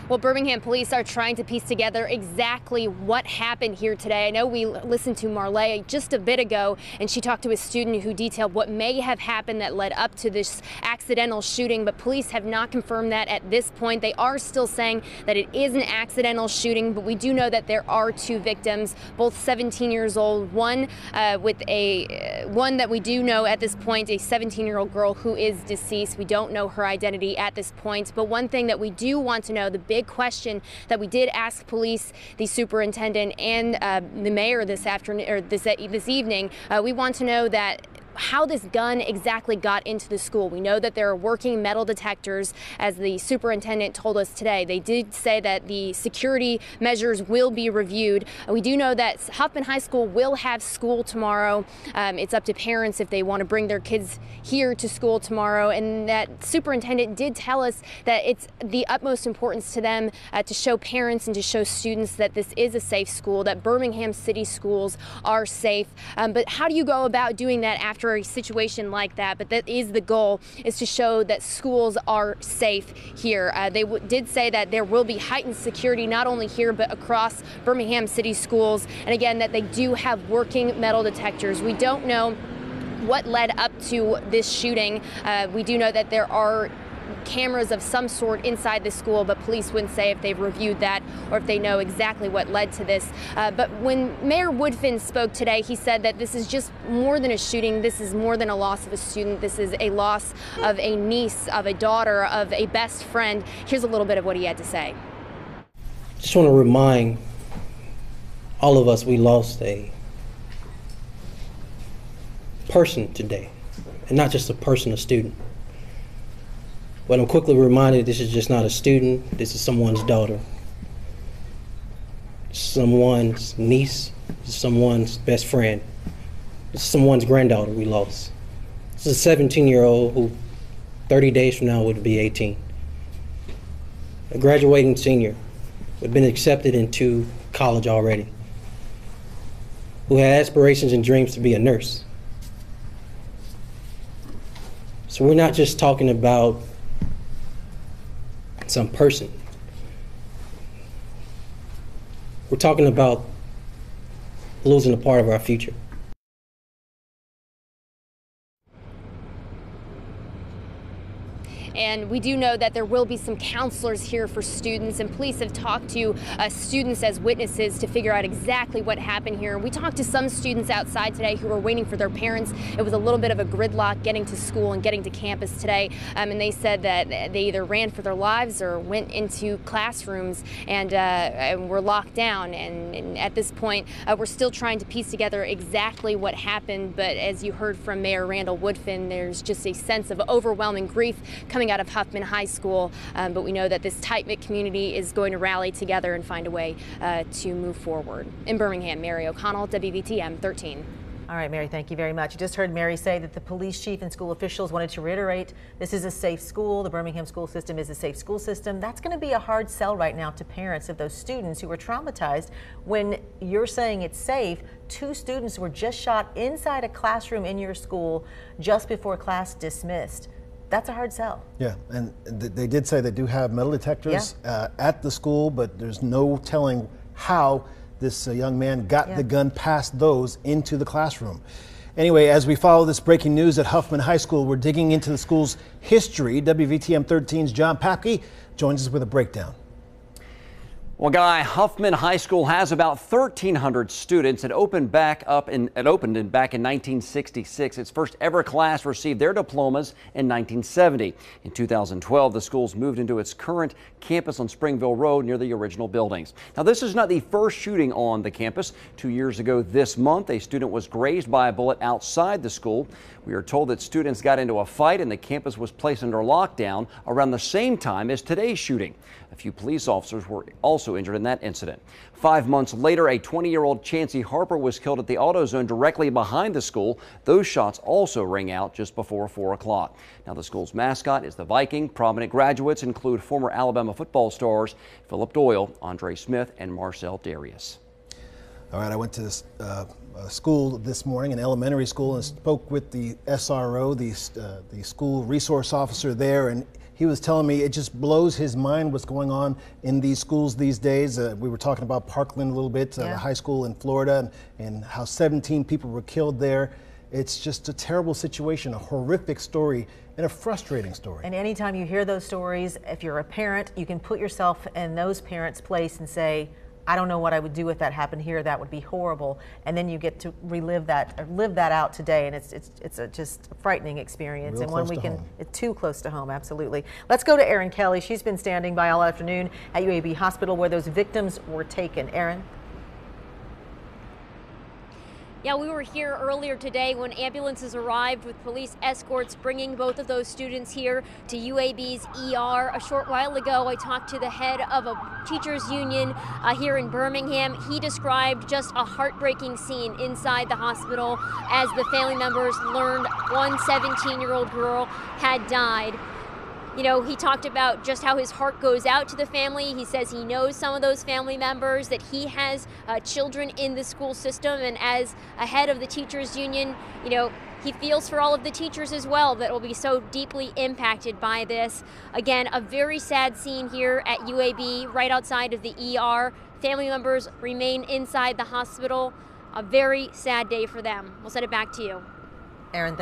Well, Birmingham police are trying to piece together exactly what happened here today. I know we listened to Marley just a bit ago, and she talked to a student who detailed what may have happened that led up to this accidental shooting, but police have not confirmed that at this point. They are still saying that it is an accidental shooting, but we do know that there are two victims, both 17 years old, one that we do know at this point, a 17-year-old girl who is deceased. We don't know her identity at this point, but one thing that we do want to know, the big question that we did ask police, the superintendent, and the mayor this afternoon or this evening, we want to know that how this gun exactly got into the school. We know that there are working metal detectors, as the superintendent told us today. They did say that the security measures will be reviewed. We do know that Huffman High School will have school tomorrow. It's up to parents if they want to bring their kids here to school tomorrow, and that superintendent did tell us that it's the utmost importance to them to show parents and to show students that this is a safe school, that Birmingham City schools are safe. But how do you go about doing that after a situation like that? But that is the goal, is to show that schools are safe here. They did say that there will be heightened security not only here but across Birmingham City schools, and again that they do have working metal detectors. We don't know what led up to this shooting. We do know that there are cameras of some sort inside the school, but police wouldn't say if they've reviewed that or if they know exactly what led to this. But when Mayor Woodfin spoke today, he said that this is just more than a shooting. This is more than a loss of a student. This is a loss of a niece, of a daughter, of a best friend. Here's a little bit of what he had to say. Just want to remind all of us we lost a person today, and not just a person, a student. But I'm quickly reminded this is just not a student, this is someone's daughter, someone's niece, someone's best friend, someone's granddaughter we lost. This is a 17-year-old who 30 days from now would be 18. A graduating senior who had been accepted into college already, who had aspirations and dreams to be a nurse. So we're not just talking about some person. We're talking about losing a part of our future. And we do know that there will be some counselors here for students, and police have talked to students as witnesses to figure out exactly what happened here. We talked to some students outside today who were waiting for their parents. It was a little bit of a gridlock getting to school and getting to campus today, and they said that they either ran for their lives or went into classrooms and were locked down. And at this point, we're still trying to piece together exactly what happened, but as you heard from Mayor Randall Woodfin, there's just a sense of overwhelming grief coming out of Huffman High School, but we know that this tight-knit community is going to rally together and find a way to move forward. In Birmingham, Mary O'Connell, WVTM 13. All right, Mary, thank you very much. You just heard Mary say that the police chief and school officials wanted to reiterate this is a safe school. The Birmingham school system is a safe school system. That's going to be a hard sell right now to parents of those students who were traumatized when you're saying it's safe. Two students were just shot inside a classroom in your school just before class dismissed. That's a hard sell. Yeah, and they did say they do have metal detectors at the school, but there's no telling how this young man got the gun past those into the classroom. Anyway, as we follow this breaking news at Huffman High School, we're digging into the school's history. WVTM 13's John Papke joins us with a breakdown. Well, Guy, Huffman High School has about 1,300 students. It opened back in 1966. Its first ever class received their diplomas in 1970. In 2012, the schools moved into its current campus on Springville Road near the original buildings. Now, this is not the first shooting on the campus. 2 years ago this month, a student was grazed by a bullet outside the school. We are told that students got into a fight and the campus was placed under lockdown around the same time as today's shooting. A few police officers were also injured in that incident. 5 months later, a 20-year-old Chancey Harper was killed at the AutoZone directly behind the school. Those shots also rang out just before 4 o'clock. Now, the school's mascot is the Viking. Prominent graduates include former Alabama football stars Philip Doyle, Andre Smith, and Marcel Darius. All right, I went to this school this morning, an elementary school, and spoke with the SRO, the school resource officer there, and he was telling me it just blows his mind what's going on in these schools these days. We were talking about Parkland a little bit, the high school in Florida, and how 17 people were killed there. It's just a terrible situation, a horrific story, and a frustrating story. And anytime you hear those stories, if you're a parent, you can put yourself in those parents' place and say, I don't know what I would do if that happened here. That would be horrible. And then you get to relive that, or live that out today. And it's just a frightening experience. Real and one close we to can, home. it's too close to home, absolutely. Let's go to Erin Kelly. She's been standing by all afternoon at UAB Hospital where those victims were taken. Erin? Yeah, we were here earlier today when ambulances arrived with police escorts bringing both of those students here to UAB's ER. A short while ago, I talked to the head of a teachers union here in Birmingham. He described just a heartbreaking scene inside the hospital as the family members learned one 17-year-old girl had died. You know, he talked about just how his heart goes out to the family. He says he knows some of those family members, that he has children in the school system, and as a head of the teachers union, you know, he feels for all of the teachers as well that will be so deeply impacted by this. Again, a very sad scene here at UAB, right outside of the ER. Family members remain inside the hospital. A very sad day for them. We'll send it back to you. Erin,